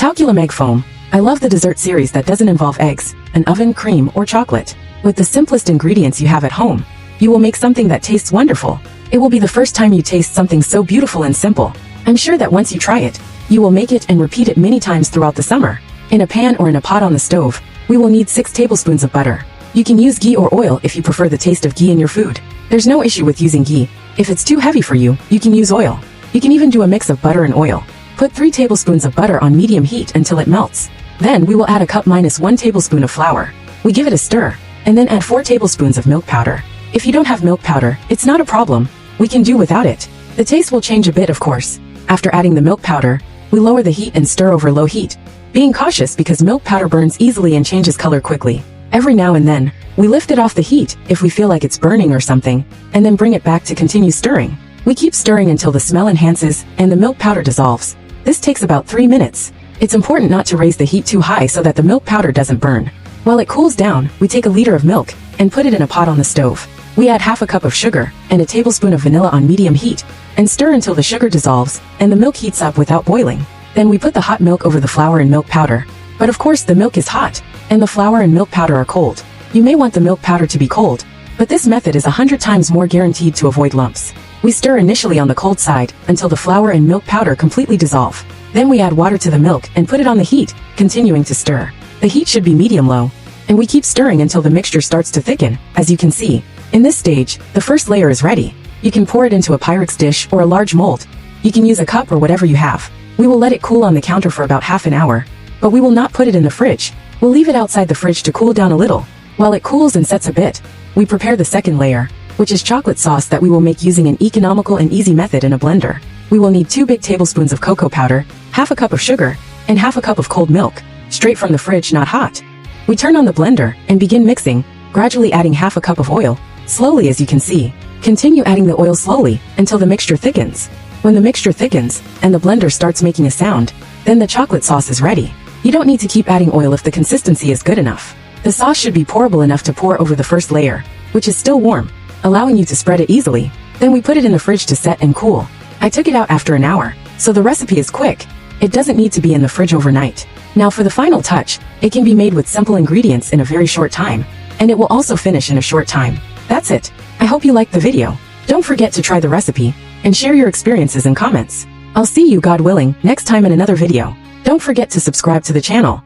Calculum egg foam. I love the dessert series that doesn't involve eggs, an oven, cream, or chocolate. With the simplest ingredients you have at home, you will make something that tastes wonderful. It will be the first time you taste something so beautiful and simple. I'm sure that once you try it, you will make it and repeat it many times throughout the summer. In a pan or in a pot on the stove, we will need 6 tablespoons of butter. You can use ghee or oil if you prefer the taste of ghee in your food. There's no issue with using ghee. If it's too heavy for you, you can use oil. You can even do a mix of butter and oil. Put 3 tablespoons of butter on medium heat until it melts. Then we will add a cup minus 1 tablespoon of flour. We give it a stir, and then add 4 tablespoons of milk powder. If you don't have milk powder, it's not a problem. We can do without it. The taste will change a bit, of course. After adding the milk powder, we lower the heat and stir over low heat, being cautious because milk powder burns easily and changes color quickly. Every now and then, we lift it off the heat if we feel like it's burning or something, and then bring it back to continue stirring. We keep stirring until the smell enhances and the milk powder dissolves. This takes about 3 minutes. It's important not to raise the heat too high so that the milk powder doesn't burn. While it cools down, we take a liter of milk and put it in a pot on the stove. We add half a cup of sugar and a tablespoon of vanilla on medium heat and stir until the sugar dissolves and the milk heats up without boiling. Then we put the hot milk over the flour and milk powder. But of course the milk is hot, and the flour and milk powder are cold. You may want the milk powder to be cold, but this method is 100 times more guaranteed to avoid lumps. We stir initially on the cold side until the flour and milk powder completely dissolve. Then we add water to the milk and put it on the heat, continuing to stir. The heat should be medium-low, and we keep stirring until the mixture starts to thicken, as you can see. In this stage, the first layer is ready. You can pour it into a Pyrex dish or a large mold. You can use a cup or whatever you have. We will let it cool on the counter for about half an hour, but we will not put it in the fridge. We'll leave it outside the fridge to cool down a little. While it cools and sets a bit, we prepare the second layer, which is chocolate sauce that we will make using an economical and easy method in a blender. We will need 2 big tablespoons of cocoa powder, half a cup of sugar, and half a cup of cold milk, straight from the fridge, not hot. We turn on the blender and begin mixing, gradually adding half a cup of oil, slowly as you can see. Continue adding the oil slowly until the mixture thickens. When the mixture thickens and the blender starts making a sound, then the chocolate sauce is ready. You don't need to keep adding oil if the consistency is good enough. The sauce should be pourable enough to pour over the first layer, which is still warm, allowing you to spread it easily. Then we put it in the fridge to set and cool. I took it out after an hour, so the recipe is quick. It doesn't need to be in the fridge overnight. Now for the final touch, it can be made with simple ingredients in a very short time, and it will also finish in a short time. That's it. I hope you liked the video. Don't forget to try the recipe, and share your experiences in comments. I'll see you, God willing, next time in another video. Don't forget to subscribe to the channel.